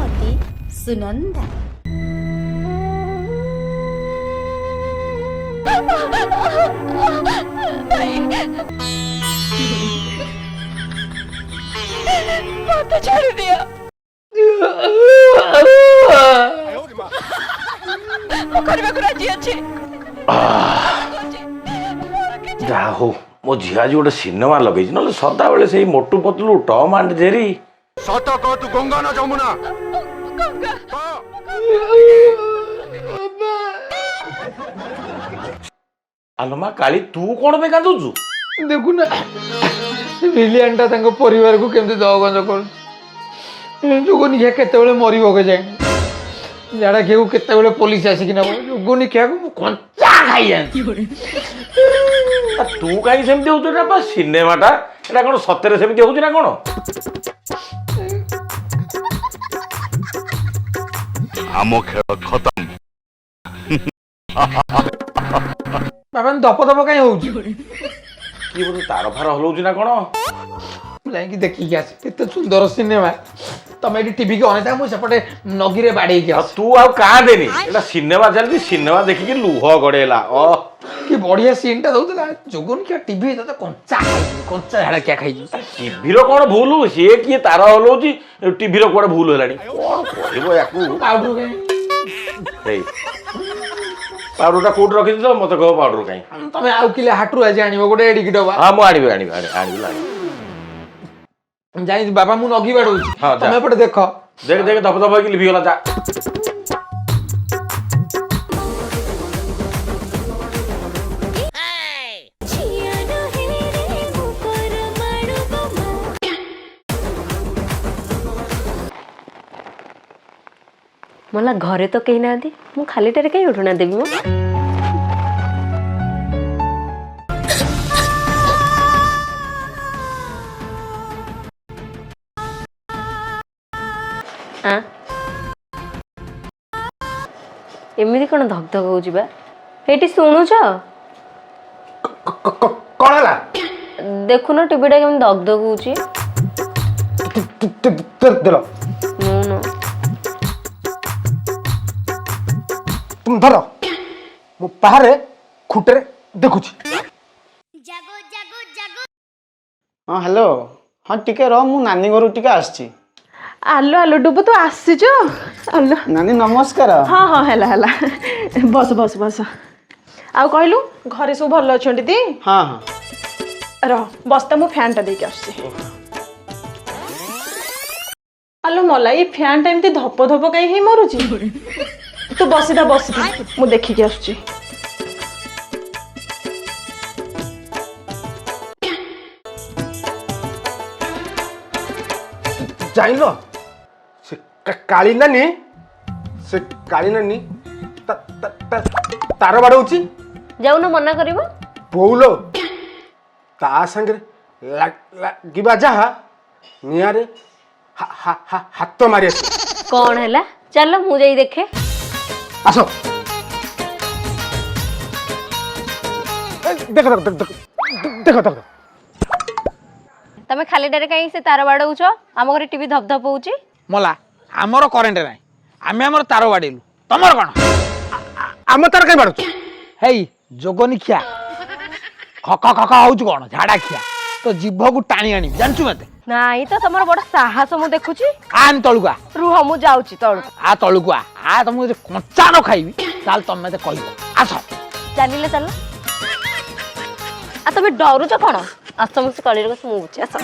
श्रीमती सुनंदा। तो छोड़ दिया। राजी अच्छे ଯାହା ହଉ ମୋ ଝିଅ ଆଜି ଗୋଟେ ସିନେମା ଲଗେଇଛି, ନହେଲେ ସଦାବେଳେ ସେଇ Motu Patlu Tom and Jerry. ସତ କହ ତୁ ଗଙ୍ଗା ନା ଯମୁନା? ଆଲୋ ମା କାଳି, ତୁ କଣ ପାଇଁ କାନ୍ଦୁଛୁ? ଦେଖୁନା ସେ ଭିଲିଆନଟା ତାଙ୍କ ପରିବାରକୁ କେମିତି ଦଗଞ୍ଜ କରୁଛି। ଯୋଗନିଖିଆ କେତେବେଳେ ମରିବ କେଜାଣି, ଝାଡ଼ା ଖିଆକୁ କେତେବେଳେ ପୋଲିସ ଆସିକି ନବ। ଯୋଗନିଖିଆକୁ ମୁଁ କଞ୍ଚା ଖାଇଯାନ୍ତି। ତୁ କାହିଁ ସେମିତି ହଉଛୁ? ଏଟା ବା ସିନେମାଟା, ଏଟା କଣ ସତରେ ସେମିତି ହଉଛି ନା କଣ? ଆମ ଖେଳ ଖତମ। ବାବା ଦପ ଦପ କାହିଁ ହଉଛି? କିଏ ବୋଧେ ତାର ଫାର ହଲଉଛି ନା କଣ? ଯାଇକି ଦେଖିକି ଆସ, କେତେ ସୁନ୍ଦର ସିନେମା। ତମେ ଏଠି ଟିଭି କି ଅନେଇଥା, ମୁଁ ସେପଟେ ନଗିରେ ବାଡେଇକି ଆସ। ତୁ ଆଉ କାନ୍ଦେନି, ଏଟା ସିନେମା ଚାଲିଛି, ସିନେମା ଦେଖିକି ଲୁହ ଗଡେଇଲା। କି ବଢିଆ ସିନ୍ ଟା ଦଉଥିଲା। ଯୋଗନିଖିଆ ଟିଭି ତତେ କଞ୍ଚା ଖାଇଯିବି, କଞ୍ଚା ଝାଡ଼ା କିଆ ଖାଇଯିବି। ଟିଭିର କଣ ଭୁଲ? ସିଏ କିଏ ତାର ହଲଉଛି, ଟିଭିର କୁଆଡେ ଭୁଲ ହେଲାଣି? କଣ କହିବ ୟାକୁ? ପାଉଡର କାଇଁ? ହେଇ ପାଉଡରଟା କୋଉଠି ରଖିଥିଲ? ମତେ କହ ପାଉଡର କାଇଁ? ତମେ ଆଉ କିଲେ ହାଟରୁ ଆଜି ଆଣିବ ଗୋଟେ ଏଡିକି ଡବା। ହଁ ମୁଁ ଆଣିବି। ଯାଇ ବାବା ମୁଁ ନଗି ବାଡଉଛି, ହଁ, ଯା। ତମେ ଏପଟେ ଦେଖ। ଦେଖ ଦେଖ ଧପ ଧପ ହେଇକି ଲିଭିଗଲା। ଯା। मला घरे तो कहीं ना मु खालीटारे कहीं उठुना देवी मो एमती कौन धक धक हो शुणुच कौन है? देखुन टीवीटा केम धक धक हो तुम धर, मु बाहर खुटे देखुची। हाँ हेलो, हाँ टिके रह, मु नानी घर टिके आसची। आलो आलो डुबो तो आसीच। आलो नानी नमस्कार। हाँ हाँ हैला हैला बस बस बस। आउ कहलु घरे सब भल अछंती ती? हाँ हाँ रह बस्ता मु फैन टा देके आसी। आलो मला ये फैन टा एमती धप धप कहीं ही मरुची। तू बसीदा मु देखिकी आसुची। जान लो से काली नानी तार बाड़ौची जाऊ न मना करिवो बोलो ता संगे लागिबा जहा नियारे हाथ मारी कौन हैला? चलो मु जाई देखे। आसो देखो देखो देखो देखो देखो तमे खाली डारे कहीं से तार बाड़ौछ? आम घरे टीवी धप धप होउची। मला आमर करेंट नाही, आमे आमर तार बाड़ेलु। तमर कोन? आम तार कहीं बाड़ुछ? हेई जोगनिखिया खक खक होउछ कोन? झाड़ा खिया तो जीभ को टाणी आनी जानछु मते। नाही तो तमर बड़ साहस मु देखुची। आन तळुका रुह मु जाउची तळु। आ तळुका आ तुम कंचा न खाइबी ताल तुम मते कहबो। आसो चलिले चल। आ तमे डरुछ कोन? आस मुसे कलिर को मुची। आस आस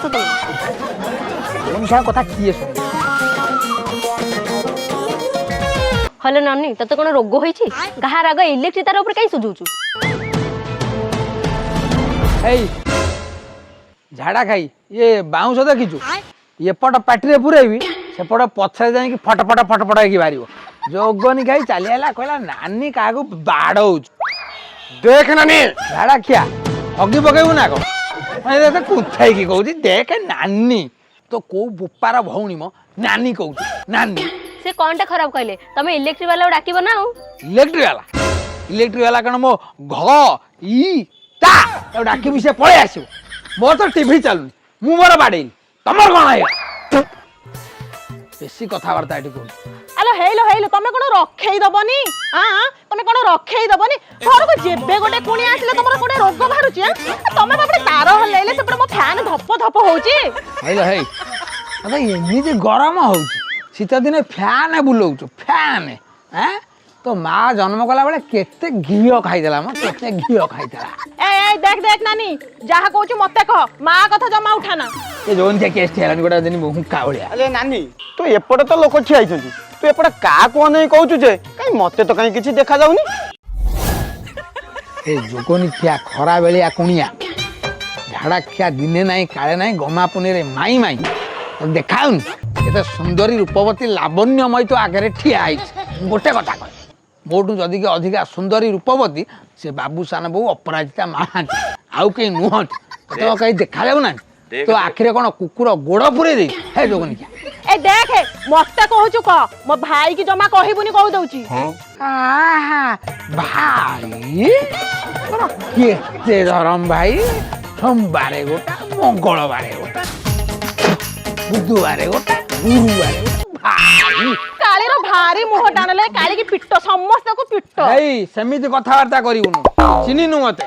तुम उनसा कथा किए सुन। हेलो नानी तते कोन रोग होईची? गाहा राग इलेक्ट्रिक तार ऊपर काई सुझुचु? हेई झाड़ा खाई ये बाउंस देखिचु? एपट पार्टी पुरेबी सेपट पछरे जाई फट फट फट फट की बाहर जोगनी खाई चली आला कहला नानी का बाड़ौच। देख नानी झाड़ा खिया हगी पकेबू ना कौन कुथाई की कहूँ देख नानी तो कौ बोपार भौणी मो नानी कहूँ नानी से कौनटा खराब कहले? तमे इलेक्ट्रिक वाला डाकिबो ना? इलेक्ट्रिक वाला कण मो घ ई ता तो डाकिबी से पळे आसीबो। मोर तो टीवी चलुनी मु मोर बाडेली तमर कोन है? বেশি কথাবার্তা এটি করুন। আলো হেইলো তুমি কোন রক্ষেই দবনি তুমি কোন রক্ষেই দবনি ঘরକୁ যেবে গোটে কুଣି আসলে তোমার কোটে রোগ বাহারুছি তুমি বাপরে তার হলেইলে সেপଟେ ମୋ ফ্যান ধপ ধপ হଉଛି হেইলো হেই আরে এମିତି গরম হଉଛି শীত দিনে ফ্যান বুলাଉଛୁ ফ্যান হ্যাঁ তো মা জন্ম কলা বেলে কেতে ঘিও খাইদেলা ম কেতে ঘিও খাইদেলা এই দেখ নানি যাহা কହୁଛୁ মতে কহ মা কথা জমা উঠানা ଏ ଯୋଉଁଠି କେସ୍ ହେଲାନି ଗୋଟେ ଦିନ ହୁଙ୍କା ଭଳିଆ ଆରେ ନାନୀ ତୁ ଏପଟେ ତ ଲୋକ ଠିଆ ହେଇଛନ୍ତି ତୁ ଏପଟେ କାହାକୁ ଅନେଇ କହୁଛୁ ଯେ କାଇଁ ମତେ ତ କାଇଁ କିଛି ଦେଖାଯାଉନି ଏ ଯୋଗନିଖିଆ ଖରା ବେଳିଆ କୁଣିଆ ଝାଡ଼ା ଖିଆ ଦିନେ ନାହିଁ କାଳେ ନାହିଁ ଗମା ପୁନେରେ ମାଇ ମାଇ ଦେଖାଉନି ଏତେ ସୁନ୍ଦରୀ ରୂପବତୀ ଲାବଣ୍ୟମୟ ତ ଆଗରେ ଠିଆ ହେଇଛି ଗୋଟେ କଥା କହ ମୋଠୁ ଯଦି କି ଅଧିକା ସୁନ୍ଦରୀ ରୂପବତୀ ସେ ବାବୁ ସାନ ବୋଉ ଅପରାଜିତା ମହାନ୍ତି ଆଉ କେହି ନୁହନ୍ତି ତତେ କେହି ଦେଖାଯାଉନାହାନ୍ତି তো আখিরে কোন কুকুর গোড় পুরে দেই হে যোগনিকা এ দেখে মতে কହୁଛୁ কহ ମୋ ভাই কি জমা কহিবুনি কহ দউছি আহা ভাই তোর কেতে ধরম ভাই সোমবারে গোটা মঙ্গলবারে গোটা বুধবারে গোটা গুরুবারে ভাই কালির ভারি মুহ টানলে কালি কি পিট্ট সমস্তକୁ পিট্ট এই সেমিতি কথাবার্তা করিবুনু চিনিনু মতে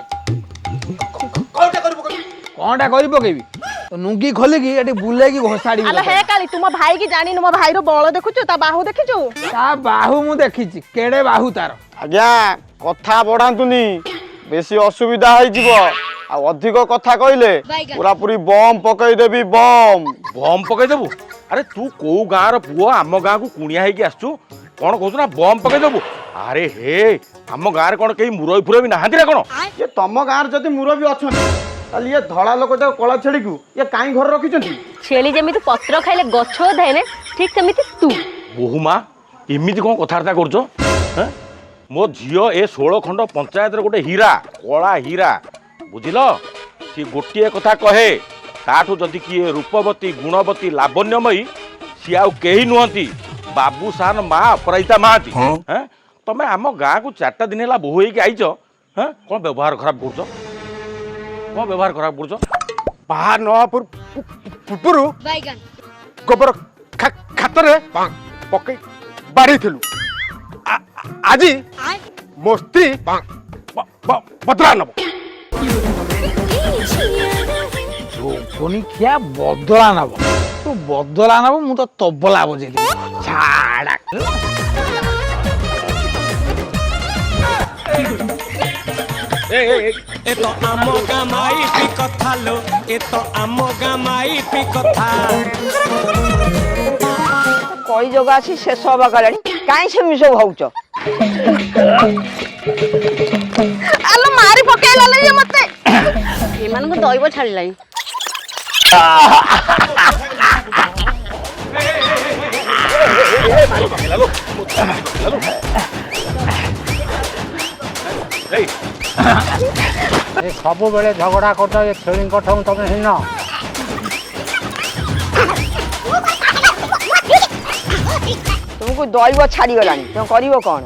কোনটা করি পকেবি তো নুঙ্গি খোলিকি এটি বুলেকি ঘোষাড়ি আলো হে কালি তুম ভাই কি জানি ମୋ ভাইর বଳ দেখুଛୁ তা বাহু দেখিଛୁ তা বাহু মু দেখিছি কেড়ে বাহু তার ଆଜ୍ଞା କଥା ବଢାନ୍ତୁନି ବେଶୀ ଅସୁବିଧା ହେଇଯିବ ଆଉ ଅଧିକ କଥା କହିଲେ ପୁରାପୁରି ବମ୍ ପକେଇଦେବି ବମ୍ ବମ୍ ପକେଇଦେବୁ ଆରେ ତୁ କୋଉ ଗାଁର ପୁଅ ଆମ ଗାଁକୁ କୁଣିଆ ହେଇକି ଆସିଛୁ କଣ କହୁଛୁ ନା ବମ୍ ପକେଇଦେବୁ ଆରେ ହେ ଆମ ଗାଁରେ କଣ କେହି ମୁରବି ଫୁରବି ନାହାନ୍ତି ନା କଣ ଇଏ ତମ ଗାଁରେ ଯଦି ମୁରବି ଅଛନ୍ତି ତାହେଲେ ଇଏ ଧଳା ଲୋକଟା କଳା ଛେଳିକୁ ଇଏ କାଇଁ ଘରେ ରଖିଛନ୍ତି ଛେଳି ଯେମିତି ପତ୍ର ଖାଇଲେ ଗଛ ଧାଏନେ ଠିକ ସେମିତି ତୁ ବୋହୁ ମା ଏମିତି କଣ କଥାବାର୍ତ୍ତା କରୁଛ ମୋ ଝିଅ ଏ 16 ଖଣ୍ଡ ପଞ୍ଚାୟତରେ ଗୋଟେ ହୀରା କଳା ହୀରା ବୁଝିଲ ସେ ଗୋଟିଏ କଥା କହେ ତାଠୁ ଯଦି କିଏ ରୂପବତୀ ଗୁଣବତୀ ଲାବଣ୍ୟମୟୀ ସିଏ ଆଉ କେହି ନୁହନ୍ତି ବାବୁ ସାନ ମା ଅପରାଜିତା ମହାନ୍ତି ତମେ ଆମ ଗାଁକୁ 4ଟା ଦିନ ହେଲା ବୋହୁ ହେଇକି ଆଇଛ କଣ ବ୍ୟବହାର ଖରାପ କରୁଛ କଣ ବ୍ୟବହାର ଖରାପ କରୁଛ ବାହା ନ ପୂର୍ବରୁ ଗୋବର ଖାତରେ ପକେଇ ବାଡେଇଥିଲୁ ଆଜି ମୋ ସ୍ତ୍ରୀ ବଦଳା ନବ ଯୋଗନିଖିଆ ବଦଳା ନବ ତୁ ବଦଳା ନବ ମୁଁ ତ ତବଲା ବଜେଇଦେବି ଛାଡା ଏ ତ ଆମ ଗାଁ ମାଇପି କଥା ଲୋ ଏ ତ ଆମ ଗାଁ ମାଇପି କଥା କଇ ଯୋଗ ଆସି ଶେଷ ହବା ଗଲାଣି କାଇଁ ସେମିତି ସବୁ ହଉଛ ଆଲୋ ମାରି ପକେଇଲା ଇଏ ମତେ ଏମାନଙ୍କୁ ଦଇବ ଛାଡ଼ିଲାଣି ସବୁବେଳେ ଝଗଡ଼ା କରୁଛ ଏ ଛେଳିଙ୍କ ଠୁ ତମେ ହିନ ତୁମକୁ ଦଇବ ଛାଡିଗଲାଣି ତମେ କରିବ କଣ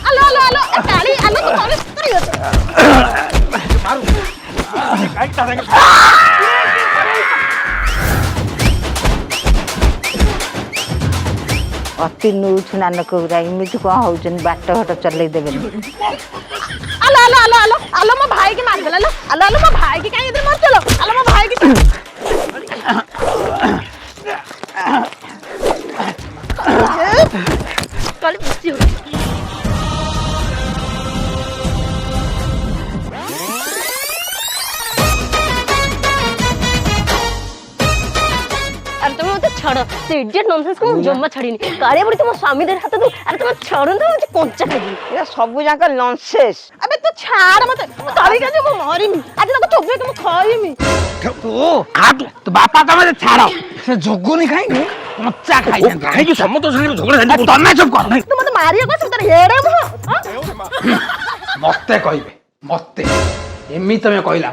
আলো আলো আলো কালি আলো তো তলে তরে ଅତି ନଉଛୁ ନାନକ ଗୁରା ଏମିତି କଣ ହଉଛନ୍ତି ବାଟ ଘାଟ ଚଲେଇ ଦେବେନି আলো আলো আলো আলো আলো ମୋ ଭାଇ କି ମାରିଦେଲା ଆଲୋ ଆଲୋ ଆଲୋ ମୋ ଭାଇ କି କାଇଁ ଏତେ ମାରୁଚଲ ଆଲୋ ମୋ ଭାଇ କି କାଲି ବସି अरे तुम मत छाड़ से इडियट नॉनसेंस को जम्मा छाड़ीनी कारे बड़ी तुम स्वामी देर हाथ तू अरे तुम छाड़न तो मुझे कंचा खाई ଏରା ସବୁ ଯାକ ନନସେନ୍ସ अबे तू छाड़ मत काली का जो मरिमी आज तक चोबे के म खाइमी ତୁ ବାପା ତମେ ଛାଡ ସେ ଯୋଗୁନି ଖାଇନି କଞ୍ଚା ଖାଇ କାହିଁକି ସମସ୍ତ ସାଙ୍ଗରେ ଝଗଡ଼ା ତମେ ଚୁପ କର ତୁ ମତେ ମାରିଆ କସ ତୋର ହେଡେ ମୁଁ ମତେ କହିବେ ମତେ ଏମିତି ତମେ କହିଲା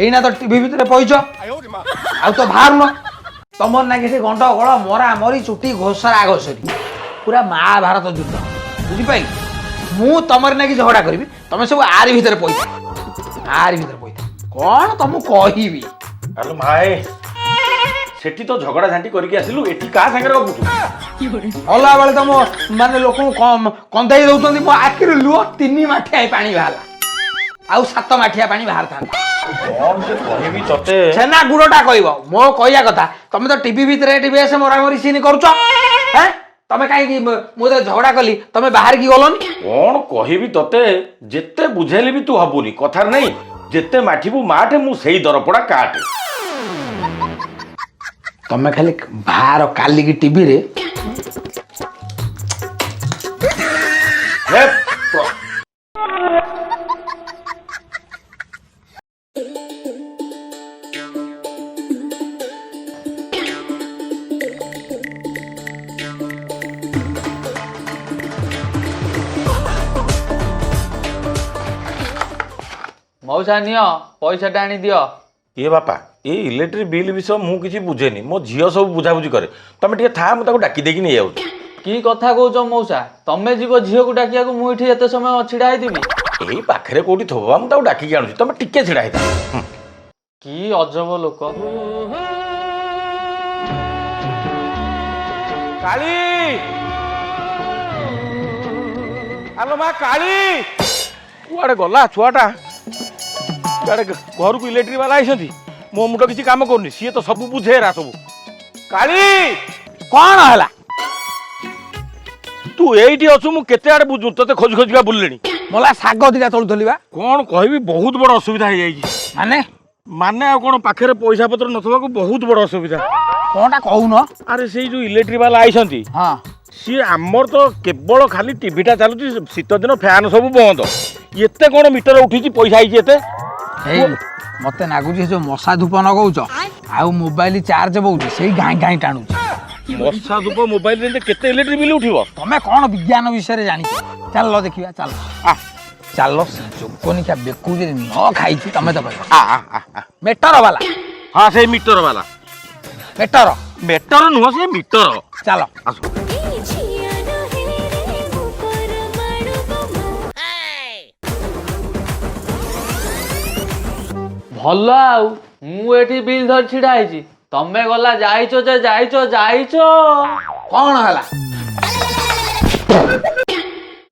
ଏଇନା ତ ଟିଭି ଭିତରେ ପଇଛ ଆଉ ତ ବାହାରୁନ ତମର ନାକି ସେ ଗଣ୍ଡଗୋଳ ମରା ମରି ଚୁଟି ଘୋଷରା ଘୋଷରି ପୁରା ମହାଭାରତ ଯୁଦ୍ଧ ବୁଝିପାରିଲ। ମୁଁ ତମର ନାକି ଝଗଡ଼ା କରିବି, ତମେ ସବୁ ଆରି ଭିତରେ ପଇଥା କଣ ତମକୁ କହିବି। ଆଲୋ ମାଏ ସେଠି ତ ଝଗଡ଼ା ଝାଣ୍ଟି କରିକି ଆସିଲୁ, ଏଠି କାହା ସାଙ୍ଗରେ ଗପୁଛୁ? ଗଲା ବେଳେ ତମ ମାନେ ଲୋକଙ୍କୁ କନ୍ଦେଇ ଦଉଛନ୍ତି, ମୋ ଆଖିରୁ ଲୁହ 3 ମାଠିଆ ପାଣି ବାହାରିଲା, ଆଉ 7 ମାଠିଆ ପାଣି ବାହାରିଥାନ୍ତା। କଣ ସେ କହିବି ତତେ? ଛେନା ଗୁଡଟା କହିବ। ମୋ କହିବା କଥା ତମେ ତ ଟିଭି ଭିତରେ ଏଠି ବେଶ ମରାମରି ସିନ୍ କରୁଛ। ତମେ କାହିଁକି ମୁଁ ଝଗଡ଼ା କଲି ତମେ ବାହାରିକି ଗଲନି? କଣ କହିବି ତତେ? ଯେତେ ବୁଝେଇଲେ ବି ତୁ ହବୁନି, କଥାରେ ନାହିଁ ଯେତେ ମାଠିବୁ ମାଠେ, ମୁଁ ସେଇ ଦରପଡା କାଟେ। ତମେ ଖାଲି ବାହାର କାଲିକି ଟିଭିରେ ମଉସା ନିଅ ପଇସାଟା ଆଣି ଦିଅ। ଏ ବାପା ଏ ଇଲେକ୍ଟ୍ରିକ୍ ବିଲ୍ ବିଷୟ ମୁଁ କିଛି ବୁଝେନି, ମୋ ଝିଅ ସବୁ ବୁଝାବୁଝି କରେ। ତମେ ଟିକେ ଥା, ମୁଁ ତାକୁ ଡାକି ଦେଇକି ନେଇଯାଉଛି। କି କଥା କହୁଛ ମଉସା? ତମେ ଯିବ ଝିଅକୁ ଡାକିବାକୁ, ମୁଁ ଏଠି ଏତେ ସମୟ ଛିଡ଼ା ହେଇଥିବି? ଏଇ ପାଖରେ କୋଉଠି ଥବ, ମୁଁ ତାକୁ ଡାକିକି ଆଣୁଛି, ତମେ ଟିକେ ଛିଡ଼ା ହେଇଥା। କି ଅଜବ ଲୋକ। କାଳି ଆଲୋ ମା କାଳି, କୁଆଡେ ଗଲା ଛୁଆଟା? କୁଆଡେ ଘରକୁ ଇଲେକ୍ଟ୍ରିକ୍ ବାଲା ଆଇଛନ୍ତି, ମୋ ମୁଣ୍ଡ କିଛି କାମ କରୁନି, ସିଏ ତ ସବୁ ବୁଝେ ଏରା ସବୁ। କାଳି କଣ ହେଲା? ତୁ ଏଇଠି ଅଛୁ, ମୁଁ କେତେ ଆଡେ ବୁଝୁ, ତତେ ଖୋଜି ଖୋଜିକା ବୁଲିଲେଣି। ମଲା ଶାଗ ଦିଟା ତୋଳୁଥିଲି ବା। କଣ କହିବି, ବହୁତ ବଡ ଅସୁବିଧା ହେଇଯାଇଛି। ମାନେ ଆଉ କଣ, ପାଖରେ ପଇସା ପତ୍ର ନଥିବାକୁ ବହୁତ ବଡ ଅସୁବିଧା। କଣଟା କହୁନ? ଆରେ ସେଇ ଯୋଉ ଇଲେକ୍ଟ୍ରିକ୍ ବାଲା ଆଇଛନ୍ତି, ହଁ ସିଏ ଆମର ତ କେବଳ ଖାଲି ଟିଭିଟା ଚାଲୁଛି, ଶୀତ ଦିନ ଫ୍ୟାନ ସବୁ ବନ୍ଦ। ଏତେ କଣ ମିଟର ଉଠିଛି, ପଇସା ହେଇଛି ଏତେ? ମତେ ଲାଗୁଛି ଯୋଉ ମଶା ଧୂପ ନଗଉଛ ଆଉ ମୋବାଇଲ ଚାର୍ଜ ବଉଛୁ, ସେଇ ଗାଈ ଗାଈ ଟାଣୁଛି। ମଶା ଧୂପ ମୋବାଇଲରେ କେତେ ଇଲେକ୍ଟ୍ରିକ୍ ବିଲ୍ ଉଠିବ? ତମେ କଣ ବିଜ୍ଞାନ ବିଷୟରେ ଜାଣିଛ? ଚାଲ ଦେଖିବା, ଚାଲ ଚାଲ। ଯୋଗନିକା ବେକୁ ଯଦି ନ ଖାଇଛି ତମେ ତ ମେଟର ବାଲା। ହଁ ସେଇ ମିଟର ବାଲା। ମେଟର ନୁହଁ, ସେ ମିଟର। ଚାଲ ଆସ। ଭଲ ଆଉ ମୁଁ ଏଠି ବିଲ୍ ଧରି ଛିଡ଼ା ହେଇଛି, ତମେ ଗଲା ଯାଇଛ ଯେ ଯାଇଛ। କଣ ହେଲା?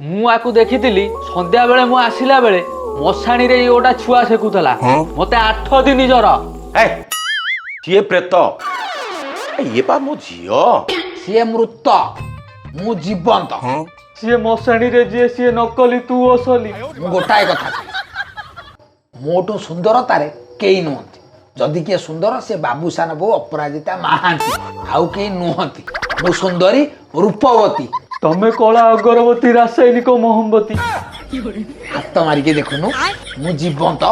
ମୁଁ ଆକୁ ଦେଖିଥିଲି ସନ୍ଧ୍ୟା ବେଳେ, ମୁଁ ଆସିଲା ବେଳେ ମଶାଣିରେ ଗୋଟା ଛୁଆ ସେକୁଥିଲା, ମତେ 8 ଦିନ ଜର। ସିଏ ପ୍ରେତ, ଇଏ ପା ମୋ ଝିଅ। ସିଏ ମୃତ, ମୁଁ ଜୀବନ୍ତ। ସିଏ ମଶାଣିରେ ଯିଏ, ସିଏ ନକଲି, ତୁ ଅସଲି। ମୁଁ ଗୋଟାଏ କଥା କହିବି, ମୋଠୁ ସୁନ୍ଦରତାରେ କେହି ନୁହନ୍ତି। ଯଦି କିଏ ସୁନ୍ଦର, ସେ ବାବୁସାନ ବୋଉ ଅପରାଜିତା ମହାନ୍ତି, ଆଉ କେହି ନୁହନ୍ତି। ମୁଁ ସୁନ୍ଦରୀ ରୂପବତୀ। ତମେ କଳା ଅଗରବତୀ, ରାସାୟନିକ ମହମବତୀ। ହାତ ମାରିକି ଦେଖୁନୁ, ମୁଁ ଜୀବନ୍ତ।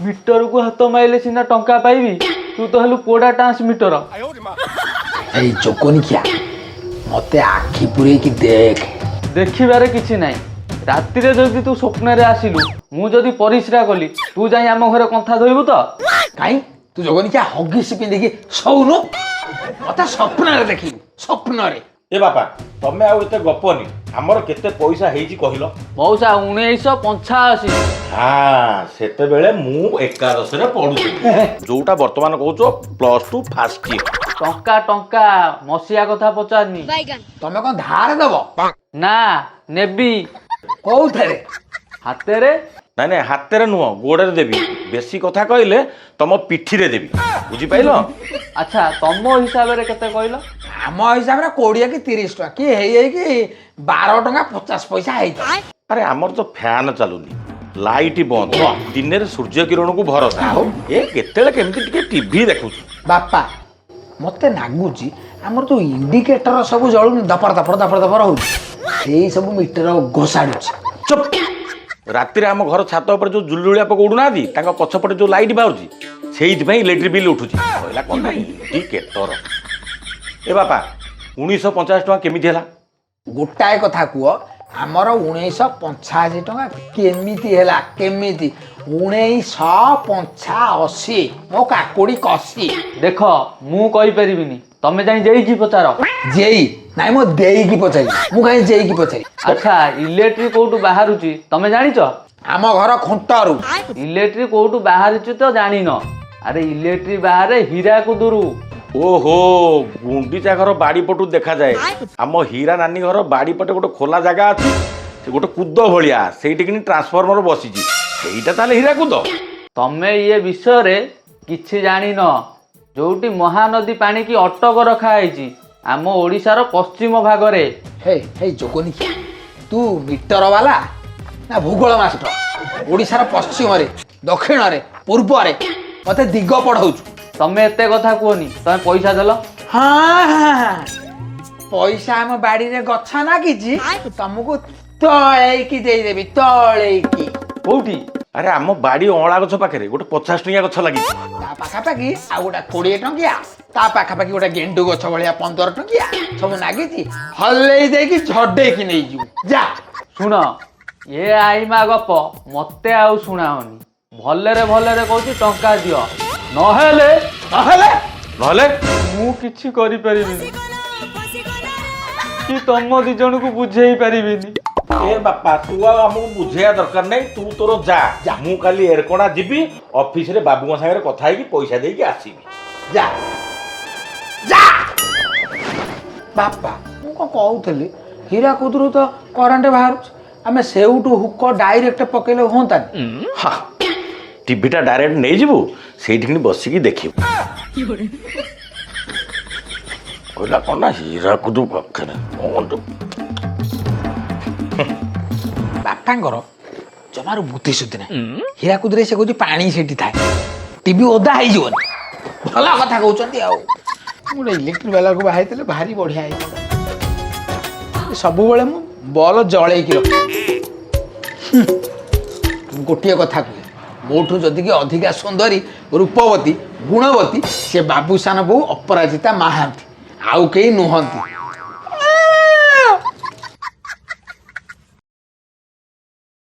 ମିଟରକୁ ହାତ ମାଇଲେ ସିନା ଟଙ୍କା ପାଇବି, ତୁ ତ ହେଲୁ ପୋଡ଼ା ଟ୍ରାନ୍ସମିଟର। ଏଇ ଯୋଗନିଖିଆ, ମତେ ଆଖି ପୁରେଇକି ଦେଖ। ଦେଖିବାରେ କିଛି ନାହିଁ, ରାତିରେ ଯଦି ତୁ ସ୍ୱପ୍ନରେ ଆସିଲୁ, ମୁଁ ଯଦି ପରିସ୍ରା କଲି, ତୁ ଯାଇ ଆମ ଘରେ କନ୍ଥା ଧୋଇବୁ ତ? କାଇଁ ତୁ ଯୋଗନିଖିଆ ହଗିସ୍ ପିନ୍ଧିକି ଶୋଉନୁ? ମତେ ସ୍ୱପ୍ନରେ ଦେଖିବୁ, ସ୍ୱପ୍ନରେ। ଏ ବାପା ତମେ ଆଉ ଏତେ ଗପନି, ଆମର କେତେ ପଇସା ହେଇଛି କହିଲ? ମଉସା 1985। ସେତେବେଳେ ମୁଁ ଏକାଦଶରେ ପଢୁଥିଲି, ଯୋଉଟା ବର୍ତ୍ତମାନ କହୁଛ +2 ଫାର୍ଷ୍ଟ ଇୟର। ଟଙ୍କା ମସିହା କଥା ପଚାରନି। ତମେ କଣ ଧାର ଦବ? ନା ନେବି। କୋଉଥିରେ? ହାତରେ। ନାଇଁ ହାତରେ ନୁହଁ, ଗୋଡରେ ଦେବି। ବେଶୀ କଥା କହିଲେ ତମ ପିଠିରେ ଦେବି, ବୁଝିପାଇଲ? ଆଚ୍ଛା ତମ ହିସାବରେ କେତେ କହିଲ? ଆମ ହିସାବରେ 20 କି 30 ଟଙ୍କା, କି ହେଇକି 12 ଟଙ୍କା 50 ପଇସା ହେଇଥାଏ। ଆରେ ଆମର ତ ଫ୍ୟାନ ଚାଲୁନି, ଲାଇଟ୍ ବନ୍ଦ, ଦିନରେ ସୂର୍ଯ୍ୟ କିରଣକୁ ଭରସା, ଏ କେତେବେଳେ କେମିତି ଟିକେ ଟିଭି ଦେଖୁଛୁ। ବାପା ମତେ ଲାଗୁଛି ଆମର ଯୋଉ ଇଣ୍ଡିକେଟର ସବୁ ଜଳୁନି, ଦପର ଦପର ହଉଛି, ସେଇ ସବୁ ମିଟର ଘୋଷାଡୁଛି। ଚୁପ୍। ରାତିରେ ଆମ ଘର ଛାତ ଉପରେ ଯୋଉ ଜୁଲୁଳିଆ ପକ ଉଡୁନାହାନ୍ତି, ତାଙ୍କ ପଛପଟେ ଯୋଉ ଲାଇଟ୍ ବାହାରୁଛି, ସେଇଥିପାଇଁ ଇଲେକ୍ଟ୍ରିକ୍ ବିଲ୍ ଉଠୁଛି। କହିଲା କଣ ଇଣ୍ଡିକେଟର। ଏ ବାପା 1950 ଟଙ୍କା କେମିତି ହେଲା? ଗୋଟାଏ କଥା କୁହ, ଆମର 1985 ଟଙ୍କା କେମିତି ହେଲା କେମିତି 1985 ମୋ କାକୁଡି କଷି ଦେଖ ମୁଁ କହିପାରିବିନି ତମେ ଯାଇ ଦେଇକି ପଚାର। ଜେଇ ନାଇଁ ମୋ ଦେଇକି ପଚାରି ମୁଁ କାହିଁ ଜେଇକି ପଚାରି ଆଚ୍ଛା ଇଲେକ୍ଟ୍ରି କୋଉଠୁ ବାହାରୁଛି ତମେ ଜାଣିଛ? ଆମ ଘର ଖୁଣ୍ଟରୁ ଇଲେକ୍ଟ୍ରି କୋଉଠୁ ବାହାରୁଛି ତ ଜାଣିନ? ଆରେ ଇଲେକ୍ଟ୍ରି ବାହାରେ ହୀରାକୁଦରୁ। ଓହୋ ଗୁଣ୍ଡିଚା ଘର ବାଡ଼ି ପଟୁ ଦେଖାଯାଏ। ଆମ ହୀରା ନାନୀ ଘର ବାଡ଼ି ପଟେ ଗୋଟେ ଖୋଲା ଜାଗା ଅଛି, ସେ ଗୋଟେ କୁଦ ଭଳିଆ, ସେଇଠି କିନି ଟ୍ରାନ୍ସଫର୍ମର ବସିଛି, ସେଇଟା ତାହେଲେ ହୀରାକୁଦ। ତମେ ଇଏ ବିଷୟରେ କିଛି ଜାଣିନ। ଯୋଉଠି ମହାନଦୀ ପାଣିକି ଅଟକ ରଖାହେଇଛି ଆମ ଓଡ଼ିଶାର ପଶ୍ଚିମ ଭାଗରେ। ହେ ହେ ଯୋଗନିକା ତୁ ମିଟର ବାଲା ନା ଭୂଗୋଳ ମାଷ୍ଟର? ଓଡ଼ିଶାର ପଶ୍ଚିମରେ ଦକ୍ଷିଣରେ ପୂର୍ବରେ ମତେ ଦିଗ ପଢଉଛୁ। ତମେ ଏତେ କଥା କୁହନି, ତମେ ପଇସା ଦେଲ। ହଁ ପଇସା ଆମ ବାଡିରେ ଗଛ ନାଗିଛି ତମକୁ ତଳେଇକି ଦେଇଦେବି ତଳେଇକି। କୋଉଠି? ଆରେ ଆମ ବାଡ଼ି ଅଁଳା ଗଛ ପାଖରେ ଗୋଟେ 50 ଟଙ୍କିଆ ଗଛ ଲାଗିଛି। ତା ପାଖାପାଖି ଆଉ ଗୋଟେ 20 ଟଙ୍କିଆ, ତା ପାଖାପାଖି ଗୋଟେ ଗେଣ୍ଡୁ ଗଛ ଭଳିଆ 15 ଟଙ୍କିଆ ସବୁ ନାଗିଛି। ହଲେଇ ଦେଇକି ଝଡେଇକି ନେଇଯିବୁ ଯା। ଶୁଣ ଏ ଆଇମା ଗପ ମତେ ଆଉ ଶୁଣାଅନି। ଭଲରେ ଭଲରେ କହୁଛି ଟଙ୍କା ଦିଅ, ନହେଲେ ନହେଲେ ନହେଲେ ମୁଁ କିଛି କରିପାରିବିନି କି ତମ ଦି ଜଣକୁ ବୁଝେଇ ପାରିବିନି। ଏ ବାପା ତୁ ଆଉ ଆମକୁ ବୁଝେଇବା ଦରକାର ନାହିଁ, ତୁ ତୋର ଯା। ମୁଁ କାଲି ଏରକଣା ଯିବି, ଅଫିସରେ ବାବୁଙ୍କ ସାଙ୍ଗରେ କଥା ହେଇକି ପଇସା ଦେଇକି ଆସିବି। ଯା ଯା। ବାପା ମୁଁ କଣ କହୁଥିଲି, ହୀରାକୁଦରୁ ତ କରେଣ୍ଟ ବାହାରୁଛି, ଆମେ ସେଇଠୁ ହୁକ ଡାଇରେକ୍ଟ ପକେଇଲେ ହୁଅନ୍ତାନି? ହଁ ଟିଭିଟା ଡାଇରେକ୍ଟ ନେଇଯିବୁ, ସେଇଠିକି ବସିକି ଦେଖିବୁ। କହିଲା କ'ଣ ନା ହୀରାକୁଦ ପାଖରେ ବାପାଙ୍କର ଜମାରୁ ବୁଦ୍ଧି ସୁଦ୍ଧି ନାହିଁ। ହୀରାକୁଦରେ ସେ କହୁଛି ପାଣି ସେଠି ଥାଏ, ଟିଭି ଓଦା ହେଇଯିବନି। ଭଲ କଥା କହୁଛନ୍ତି। ଆଉ ଗୋଟେ ଇଲେକ୍ଟ୍ରିକ ବାଲାକୁ ବାହାଇଥିଲେ ଭାରି ବଢିଆ ହେଇଥାନ୍ତା। ସବୁବେଳେ ମୁଁ ବଲ ଜଳେଇକି ରଖେ। ଗୋଟିଏ କଥା କୁହେ, ମୋଠୁ ଯଦି କି ଅଧିକା ସୁନ୍ଦରୀ ରୂପବତୀ ଗୁଣବତୀ ସେ ବାବୁସାନ ବୋଉ ଅପରାଜିତା ମହାନ୍ତି, ଆଉ କେହି ନୁହନ୍ତି।